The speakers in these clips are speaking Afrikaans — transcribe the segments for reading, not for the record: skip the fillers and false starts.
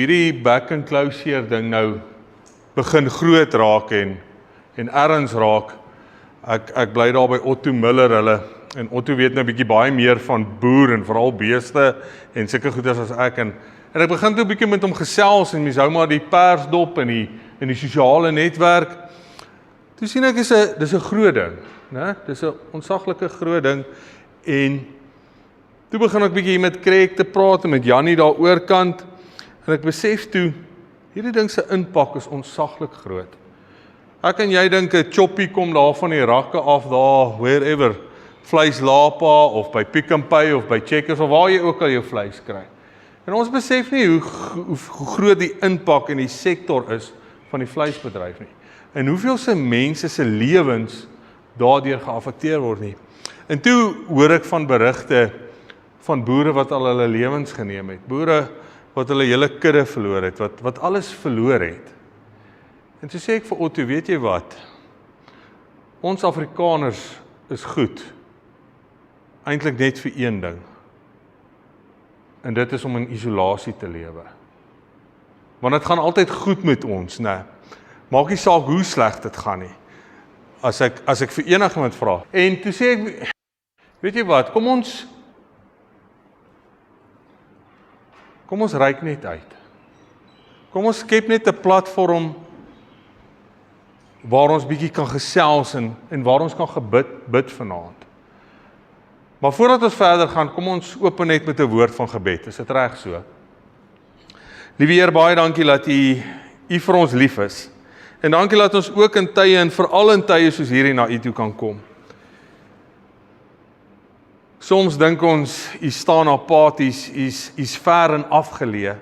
hierdie back and closure ding nou begin groot raak en erns raak, ek bly daar by Otto Miller hulle, en Otto weet nou bietjie baie meer van boer en veral beeste en sulke goeders as ek, en ek begin toe bietjie met hom gesels en mens hou maar die pers dop en die sosiale netwerk. Toe sien ek dis 'n groot ding, né? Dis 'n ontsaglike groot ding, en toe begin ek bietjie met Craig te praat en met Jannie daar oorkant, en ek besef toe, hierdie ding se impak is ontsaglik groot. Ek en jy dink 'n choppie kom daar van die rakke af daar, wherever, vleis Lapa, of by Pick n Pay, of by Checkers, of waar jy ook al jou vleis kry. En ons besef nie hoe groot die impak in die sektor is van die vleisbedryf nie. En hoeveel se mense se lewens daardeur geaffekteer word nie. En toe hoor ek van berigte van boere wat al hulle lewens geneem het. Boere wat hulle hele kudde verloor het, wat alles verloor het. En toe sê ek vir Otto, weet jy wat? Ons Afrikaners is goed. Eintlik net vir een ding. En dit is om in isolasie te lewe. Want dit gaan altyd goed met ons, né? Maak nie saak hoe sleg dit gaan nie. As ek vir enigiemand vra. En toe sê ek, weet jy wat, kom ons reik net uit. Kom ons skep net 'n platform waar ons bietjie kan gesels en waar ons kan bid vanaand. Maar voordat ons verder gaan, kom ons open net met 'n woord van gebed. Is dit reg so? Liewe Heer, baie dankie dat U vir ons lief is. En dankie dat ons ook in tye en veral in tye soos hierdie na U toe kan kom. Soms dink ons, U staan apaties, U's ver en afgeleë.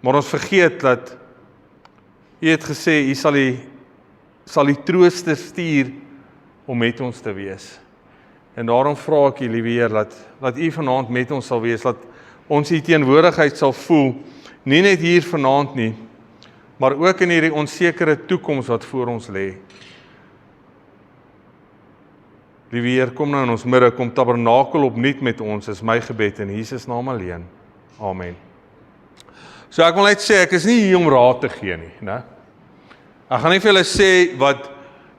Maar ons vergeet dat U het gesê, U sal die trooster stuur om met ons te wees. En daarom vra ek U, liewe Heer, dat U vanaand met ons sal wees, dat ons U teenwoordigheid sal voel, nie net hier vanaand nie, maar ook in hierdie onsekere toekoms wat voor ons lê. Liewe Heer, kom nou in ons midde, kom tabernakel opnuut met ons, is my gebed in Jesus naam alleen. Amen. So ek wil net sê, ek is nie hier om raad te gee nie, né? Ek gaan nie vir julle sê wat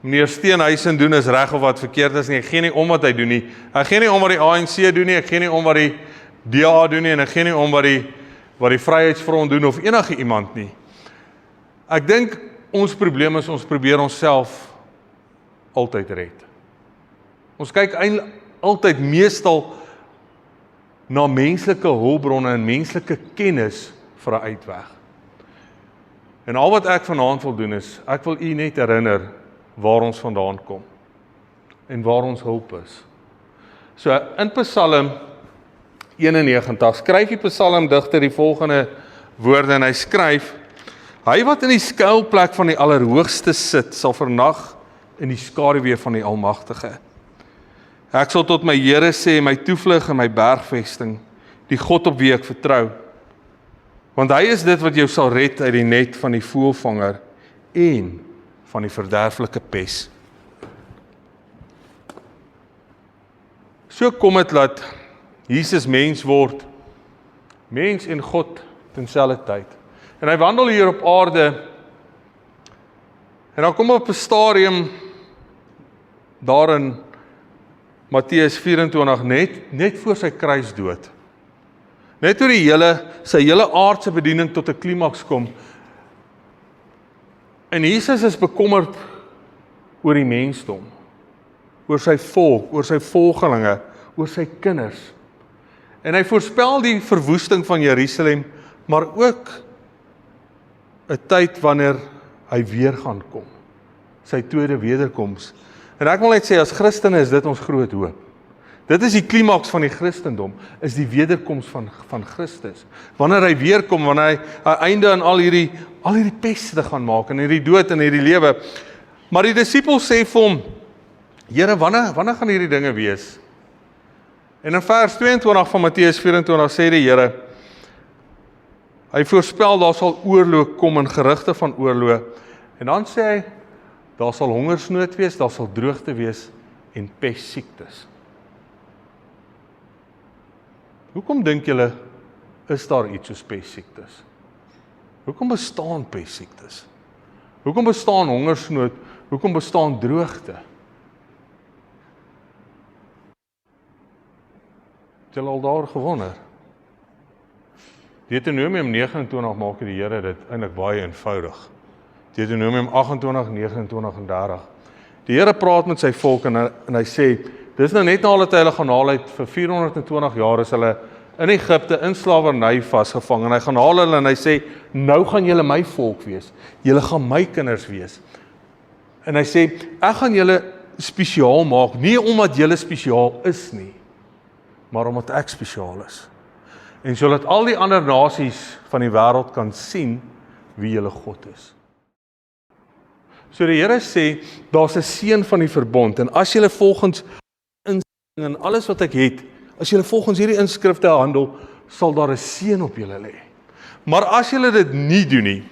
meneer Steenhuisen doen is reg of wat verkeerd is nie. Ek gee nie om wat hy doen nie. Ek gee nie om wat die ANC doen nie, ek gee nie om wat die DA doen nie, en ek gee nie om wat die Vryheidsfront doen of enige iemand nie. Ek dink ons probleem is, ons probeer onsself altyd red. Ons kyk altyd meestal na menslike hulpbronne en menslike kennis vir 'n uitweg. En al wat ek vanaand wil doen is, ek wil U net herinner waar ons vandaan kom en waar ons hulp is. So in Psalm 91 skryf die psalmdigter die volgende woorde, en hy skryf: Hy wat in die skuilplek van die Allerhoogste sit, sal vernag in die skaduwee van die Almagtige. Ek sal tot my Here sê, my toevlug en my bergvesting, die God op wie ek vertrou. Want hy is dit wat jou sal red uit die net van die voëlvanger en van die verderflike pes. So kom dit dat Jesus mens word, mens en God terselfde tyd. En hy wandel hier op aarde, en dan kom op 'n stadium daar in Matteus 24 net voor sy kruisdood. Net toe sy hele aardse bediening tot 'n klimaks kom. En Jesus is bekommerd oor die mensdom, oor sy volk, oor sy volgelinge, oor sy kinders. En hy voorspel die verwoesting van Jerusalem, maar ook 'n tyd wanneer hy weer gaan kom, sy tweede wederkoms. En ek wil net sê, as Christene is dit ons groot hoop. Dit is die klimaks van die Christendom, is die wederkoms van Christus. Wanneer hy weer kom, wanneer hy 'n einde aan al hierdie peste gaan maak, en hierdie dood en hierdie lewe. Maar die disippels sê vir hom, Here, wanneer gaan hierdie dinge wees? En in vers 22 van Matteus 24 sê die Here, hy voorspel daar sal oorlog kom en gerugte van oorlog. En dan sê hy, daar sal hongersnood wees, daar sal droogte wees en pestsiektes. Hoekom dink julle is daar iets soos pestsiektes? Hoekom bestaan pessiektes? Hoekom bestaan hongersnood? Hoekom bestaan droogte? Het julle al daar gewonder? Deuteronomium 29 maak die Here dit eintlik baie eenvoudig. Deuteronomium 28, 29 en 30. Die Here praat met sy volk en hy sê, dis nou net nadat hulle gaan haal uit vir 420 jaar is hulle in Egipte in slawerny vasgevang en hy gaan haal hulle en hy sê, nou gaan julle my volk wees. Julle gaan my kinders wees. En hy sê, ek gaan julle spesiaal maak, nie omdat julle spesiaal is nie, maar omdat ek spesiaal is. En sodat al die ander nasies van die wêreld kan sien wie julle God is. So die Here sê, daar's 'n seën van die verbond en as julle volgens inskrifte en alles wat ek het, as julle volgens hierdie inskrifte handel, sal daar 'n seën op julle lê. Maar as julle dit nie doen nie,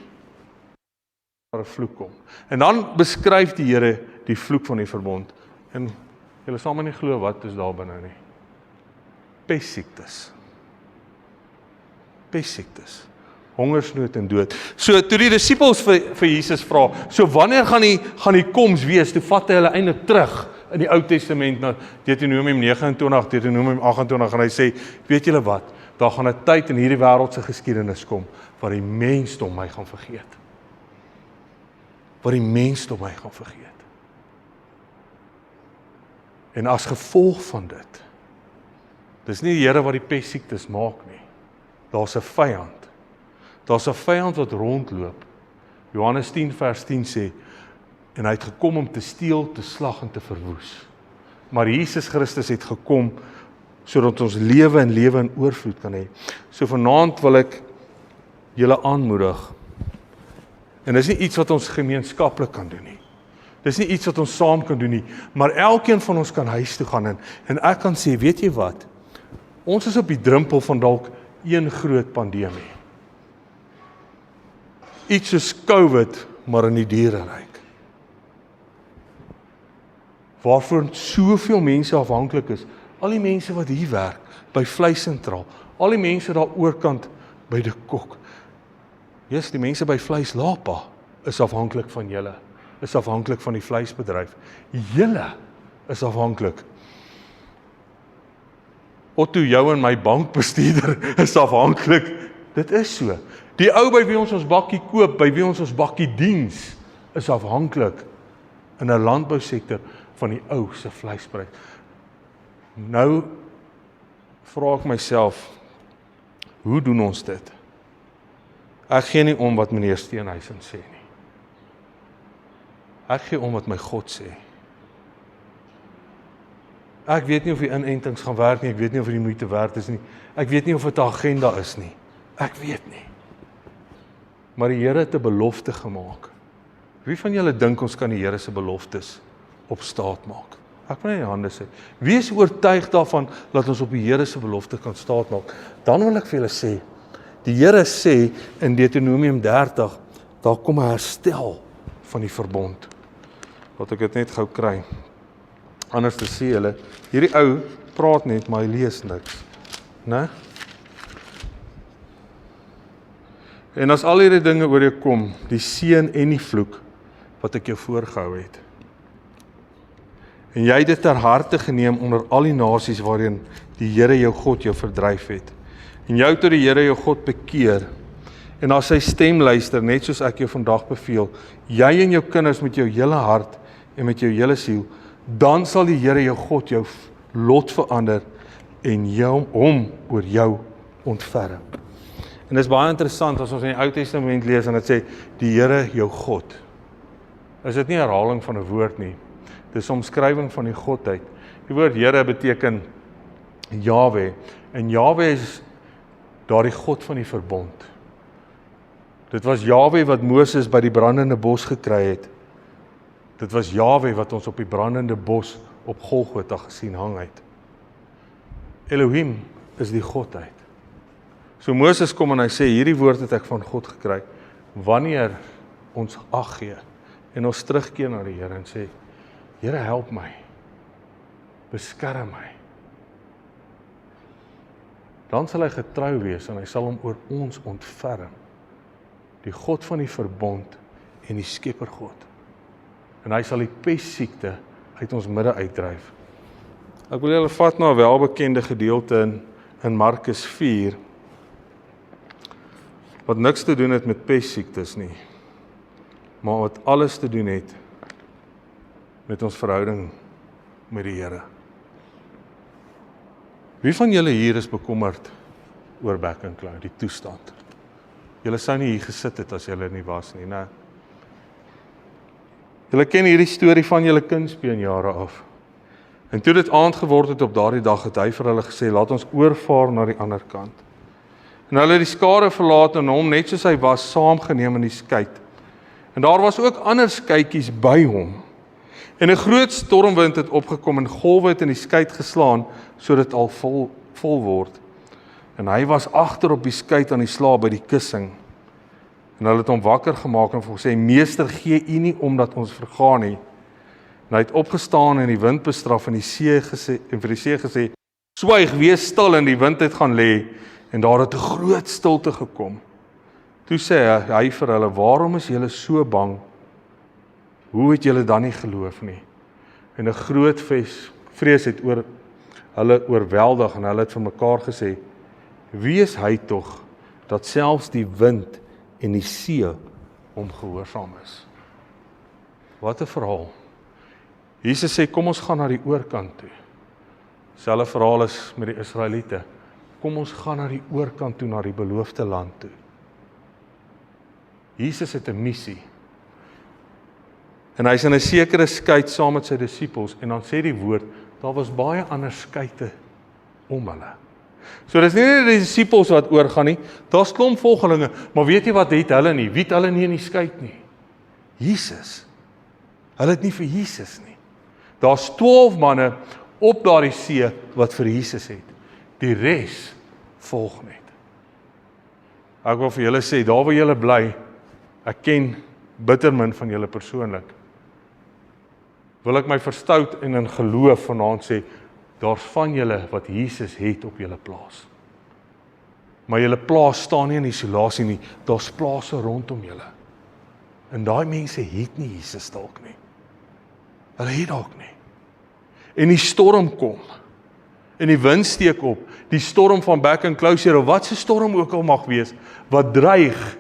daar 'n vloek kom. En dan beskryf die Here die vloek van die verbond. En julle sal my nie glo wat is daar binne nie. Pessiektes. Pessiektes. Hongersnood en dood. So toe die disippels vir Jesus vra, so wanneer gaan die koms wees? Toe vat hy hulle eintlik terug in die Ou Testament na Deuteronomium 29, Deuteronomium 28 en hy sê, weet julle wat? Daar gaan 'n tyd in hierdie wêreldse geskiedenis kom waar die mensdom my gaan vergeet. Waar die mensdom my gaan vergeet. En as gevolg van dit, dis nie die Here wat die pessiektes maak nie. Daar's 'n vyand. Daar's 'n vyand wat rondloop. Johannes 10 vers 10 sê, en hy het gekom om te steel, te slag en te verwoes. Maar Jesus Christus het gekom sodat ons lewe en lewe in oorvloed kan hê. So vanaand wil ek julle aanmoedig. En dis nie iets wat ons gemeenskaplik kan doen nie. Dis nie iets wat ons saam kan doen nie, maar elkeen van ons kan huis toe gaan en ek kan sê, weet jy wat? Ons is op die drempel van dalk een groot pandemie. Iets soos COVID, maar in die diereryk. Waarvoor soveel mense afhanklik is. Al die mense wat hier werk, by vleissentraal, al die mense daar oorkant by die kok. Die mense by Vleis Lapa is afhanklik van julle, is afhanklik van die vleisbedryf. Julle is afhanklik. Otto, jou en my bankbestuurder is afhanklik. Dit is so. Die ou by wie ons bakkie koop, by wie ons bakkie diens, is afhanklik in 'n landbousektor van die ou se vleisprys. Nou vra ek myself, hoe doen ons dit? Ek gee nie om wat meneer Steenhuisen sê nie. Ek gee om wat my God sê. Ek weet nie of die inentings gaan werk nie, ek weet nie of die moeite werd is nie, ek weet nie of dit 'n agenda is nie, ek weet nie. Maar die Here het 'n belofte gemaak. Wie van julle dink ons kan die Here se beloftes op staat maak? Ek wil net die hande sê. Wie is oortuig daarvan dat ons op die Here se belofte kan staat maak? Dan wil ek vir julle sê, die Here sê in Deuteronomium 30, daar kom 'n herstel van die verbond. Laat ek dit net gou kry. Anders te sê hulle, hierdie ou praat net, maar hy lees niks. Né? En as al hierdie dinge oor jou kom, die seën en die vloek wat ek jou voorgehou het. En jy het dit ter harte geneem onder al die nasies waarin die Here jou God jou verdryf het. En jou tot die Here jou God bekeer. En as sy stem luister, net soos ek jou vandag beveel, jy en jou kinders met jou hele hart en met jou hele siel, dan sal die Here jou God jou lot verander en hom oor jou ontferm. En dit is baie interessant as ons in die Ou Testament lees en dit sê, die Here jou God. Is dit nie 'n herhaling van 'n woord nie. Dis 'n omskrywing van die Godheid. Die woord Here beteken Jahwe. En Jahwe is daardie God van die verbond. Dit was Jahwe wat Moses by die brandende bos gekry het. Dit was Jahwe wat ons op die brandende bos op Golgotha gesien hang het. Elohim is die Godheid. So Moses kom en hy sê, hierdie woord het ek van God gekry, wanneer ons ag gee, en ons terugkeer na die Here en sê, Here help my, beskerm my, dan sal hy getrou wees en hy sal hom oor ons ontferm. die God van die verbond en die skepper God. En hy sal die pessiekte uit ons midde uitdryf. Ek wil julle vat na 'n welbekende gedeelte in Markus 4, wat niks te doen het met pessiektes nie, maar wat alles te doen het met ons verhouding met die Here. Wie van julle hier is bekommerd oor Back and Claw, die toestand? Julle sou nie hier gesit het as julle nie was nie, né? Julle ken hierdie storie van julle kindspeenjare af. En toe dit aand geword het op daardie dag, het hy vir hulle gesê, laat ons oorvaar na die ander kant. En hulle het die skare verlaat en hom, net soos hy was, saamgeneem in die skei. En daar was ook ander skeitjies by hom. En 'n groot stormwind het opgekom en golwe het in die skei geslaan, sodat dit al vol word. En hy was agter op die skei aan die slaap by die kussing. En hulle het hom wakker gemaak en gesê, meester, gee u nie omdat ons vergaan nie. En hy het opgestaan en die wind bestraf en vir die see gesê, swyg, wees stil, en die wind het gaan lê. En daar het 'n groot stilte gekom. Toe sê hy vir hulle, waarom is julle so bang? Hoe het julle dan nie geloof nie? En 'n groot vrees het hulle oorweldig en hulle het vir mekaar gesê, wie is hy tog, dat selfs die wind en die see hom gehoorsaam is? Wat 'n verhaal. Jesus sê, kom ons gaan na die oorkant toe. Selfe verhaal is met die Israeliete. Kom ons gaan na die oorkant toe, na die beloofde land toe. Jesus het 'n missie. En hy is in 'n sekere skei saam met sy disippels, en dan sê die woord, daar was baie ander skeite om hulle. So dis nie net die disippels wat oorgaan nie, daar's klomp volgelinge, maar weet jy wat het hulle nie? Wie het hulle nie in die skei nie? Jesus. Hulle het nie vir Jesus nie. Daar's 12 manne op daardie see wat vir Jesus het. Die res volg net. Ek wil vir julle sê, daar waar julle bly, ek ken bitter min van julle persoonlik. Wil ek my verstout en in geloof vanaand sê, daar's van julle wat Jesus het op julle plaas. Maar julle plaas staan nie in isolasie nie, daar's plase rondom julle. En daai mense het nie Jesus dalk nie. Hulle het dalk nie. En die storm kom. En die wind steek op. Die storm van Back and Claw, of wat se storm ook al mag wees, wat dreig,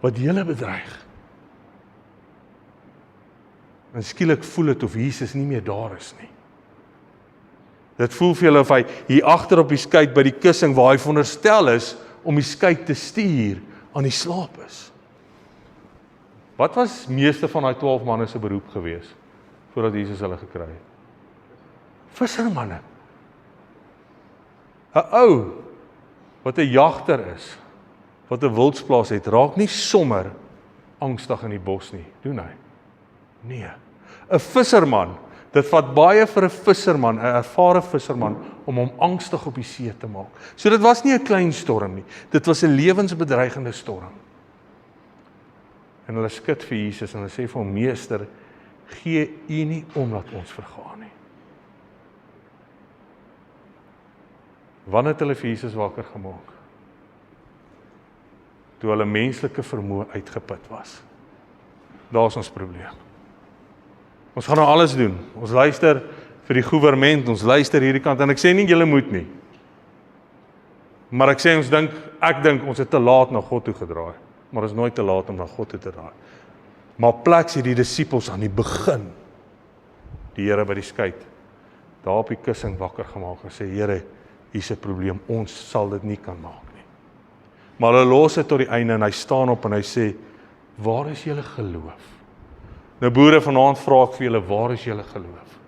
wat julle bedreig. En skielik voel dit of Jesus nie meer daar is nie. Dit voel vir julle of hy hier agter op die skei by die kussing waar hy veronderstel is om die skei te stuur, aan die slaap is. Wat was meeste van daai 12 manne se beroep gewees voordat Jesus hulle gekry het? Vissermanne. 'n Ou wat 'n jagter is, wat 'n wildsplaas het, raak nie sommer angstig in die bos nie, doen hy? Nee. 'n Visserman, dit vat baie vir 'n visserman, 'n ervare visserman, om hom angstig op die see te maak. So dit was nie 'n klein storm nie, dit was 'n lewensbedreigende storm. En hulle skud vir Jesus en hulle sê vir hom, meester, gee u nie omdat ons vergaan nie. Wanneer het hulle vir Jesus wakker gemaak? Toe hulle menslike vermoë uitgeput was. Daar is ons probleem. Ons gaan nou alles doen. Ons luister vir die regering, ons luister hierdie kant, en ek sê nie julle moet nie. Maar ek sê ek dink ons het te laat na God toe gedraai. Maar ons is nooit te laat om na God toe te draai. Maar plaks die disippels aan die begin, die Here by die skei, daar op die kussing wakker gemaak en sê, Here, hier's 'n probleem, ons sal dit nie kan maak nie. Maar hulle los dit tot die einde en hy staan op en hy sê, waar is julle geloof? Nou boere, vanaand vra ek vir julle, waar is julle geloof?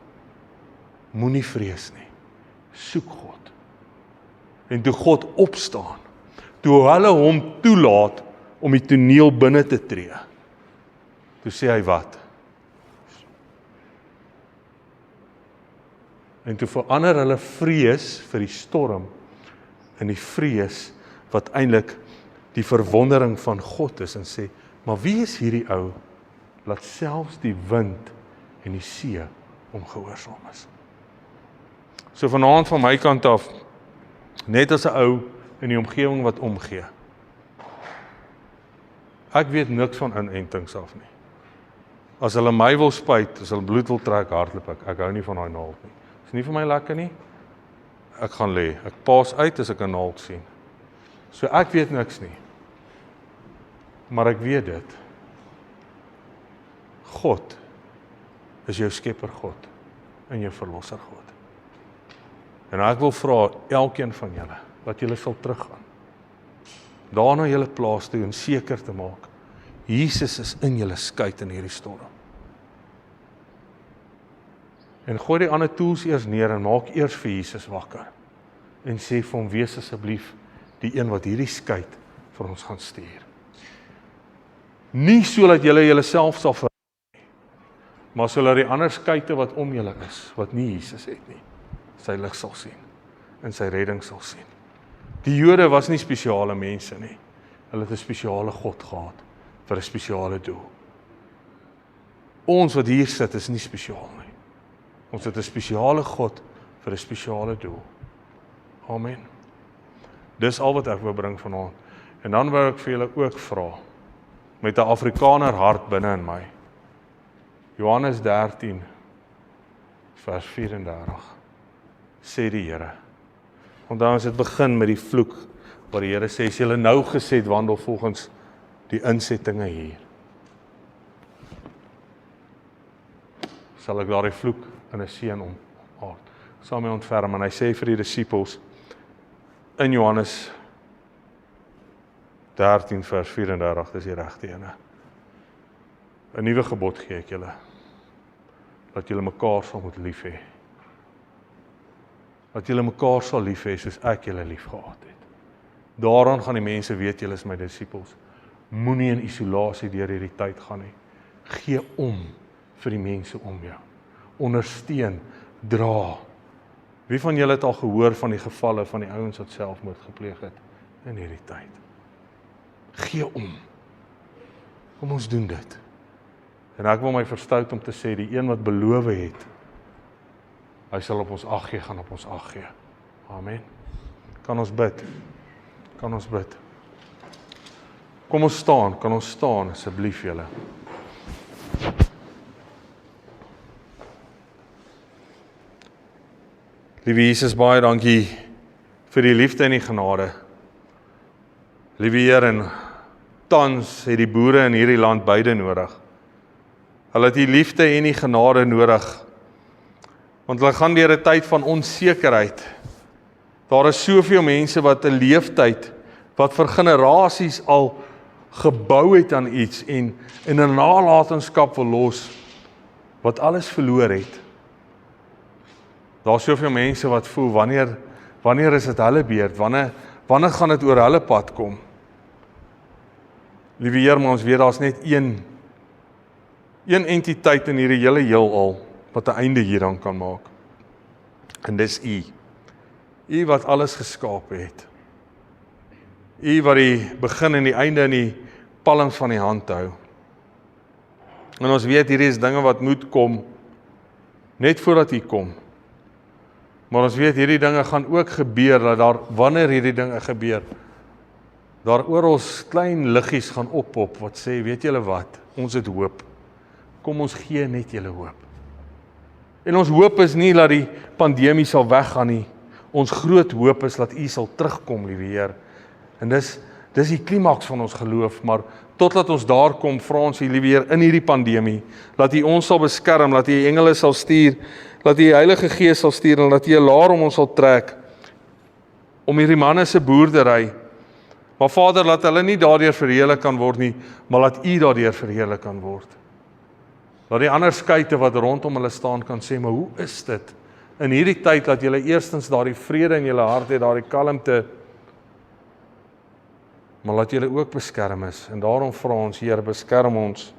Moenie vrees nie. Soek God. En toe God opstaan, toe hulle hom toelaat om die toneel binne te tree, toe sê hy wat? En toe verander hulle vrees vir die storm in die vrees wat eintlik die verwondering van God is en sê, maar wie is hierdie ou, laat selfs die wind en die see hom gehoorsaam is. So vanaand van my kant af, net as 'n ou in die omgewing wat omgee. Ek weet niks van inentings af nie. As hulle my wil spuit, as hulle bloed wil trek, hardloop ek hou nie van daai naald nie. Is nie vir my lekker nie. Ek gaan lê. Ek pas uit as ek 'n naald sien. So ek weet niks nie. Maar ek weet dit. God is jou skepper God en jou verlosser God. En ek wil vra elkeen van julle dat julle sal teruggaan. Daar na julle plaas toe en seker te maak Jesus is in julle skuit in hierdie storm. En gooi die ander tools eers neer en maak eers vir Jesus wakker. En sê vir hom, wees asseblief die een wat hierdie skuit vir ons gaan stuur. Nie sodat julle julleself sal verraai nie, maar sodat die ander skuite wat om julle is, wat nie Jesus het nie, sy lig sal sien en sy redding sal sien. Die Jode was nie spesiale mense nie. Hulle het 'n spesiale God gehad vir 'n spesiale doel. Ons wat hier sit is nie spesiaal nie. Ons het 'n spesiale God vir 'n spesiale doel. Amen. Dis al wat ek wil bring vanaand. En dan wil ek vir julle ook vra, met 'n Afrikaner hart binne in my. Johannes 13, vers 34, sê die Here. Onthou ons het begin met die vloek, waar die Here sê, as julle nou geset wandel volgens die insettinge hier, sal ek daardie vloek in 'n seën omaard. Sal my ontferm, en hy sê vir die disippels, in Johannes 13 vers 34, dis die regte ene. 'n Nuwe gebod gee ek julle, dat julle mekaar sal moet lief hê. Dat julle mekaar sal lief hê soos ek julle lief gehad het. Daaraan gaan die mense weet julle is my disippels. Moenie in isolasie deur hierdie tyd gaan nie. Gee om vir die mense om jou. Ondersteun, dra. Wie van julle het al gehoor van die gevalle van die ouens wat selfmoord gepleeg het in hierdie tyd? Gee om. Kom ons doen dit. En ek wil my verstout om te sê, die een wat beloof het, hy sal op ons ag gee, gaan op ons ag gee. Amen. Kan ons bid? Kan ons bid? Kom ons staan, kan ons staan asseblief julle. Liewe Jesus, baie dankie vir die liefde en die genade. Liewe Heer, en tans het die boere in hierdie land beide nodig. Hulle het die liefde en die genade nodig, want hulle gaan deur 'n tyd van onsekerheid. Daar is soveel mense wat 'n leeftyd, wat vir generasies al gebou het aan iets en 'n nalatenskap wil los, wat alles verloor het. Daar is soveel mense wat voel, wanneer is dit hulle beurt? Wanneer gaan dit oor hulle pad kom? Liewe Heer, maar ons weet daar's net een entiteit in hierdie hele heelal wat 'n einde hieraan kan maak. En dis U. U wat alles geskaap het. U wat die begin en die einde in die palms van die hand hou. En ons weet hierdie is dinge wat moet kom net voordat U kom. Maar ons weet hierdie dinge gaan ook gebeur, dat daar, wanneer hierdie dinge gebeur, daar oral klein liggies gaan oppop, wat sê, weet julle wat, ons het hoop. Kom ons gee net julle hoop. En ons hoop is nie dat die pandemie sal weggaan nie. Ons groot hoop is dat U sal terugkom, liewe Heer. En dis die klimaks van ons geloof, maar totdat ons daar kom, vra ons U, liewe Heer, in hierdie pandemie, dat U ons sal beskerm, dat U engele sal stuur, dat U die Heilige Gees sal stuur, en dat U 'n laar om ons sal trek, om hierdie manne se boerdery, maar Vader, laat hulle nie daardeur verheerlik kan word nie, maar laat U daardeur verheerlik kan word. Dat die ander skuite wat rondom hulle staan kan sê, maar hoe is dit? In hierdie tyd dat julle eerstens daardie vrede in julle hart het, daardie kalmte, maar laat julle ook beskerm is. En daarom vra ons, Heer, beskerm ons,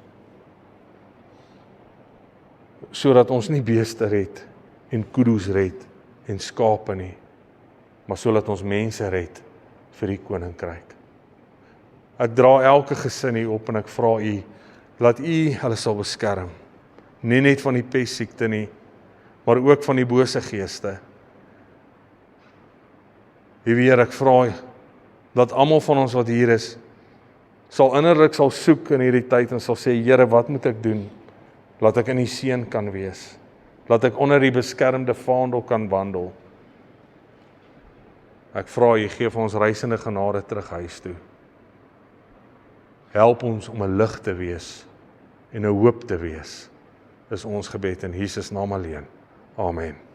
sodat ons nie beeste red, en kuddes red, en skape nie, maar sodat ons mense red, vir die koninkryk. Ek dra elke gesin hier op, en ek vra U, laat U hulle sal beskerm, nie net van die pestsiekte nie, maar ook van die bose geeste. Liewe Heer, ek vra, dat almal van ons wat hier is, sal innerlik sal soek in hierdie tyd en sal sê, Here, wat moet ek doen? Laat ek in die seën kan wees. Laat ek onder die beskermde vaandel kan wandel. Ek vra U, gee vir ons reisende genade terug huis toe. Help ons om 'n lig te wees en 'n hoop te wees. Is ons gebed in Jesus naam alleen. Amen.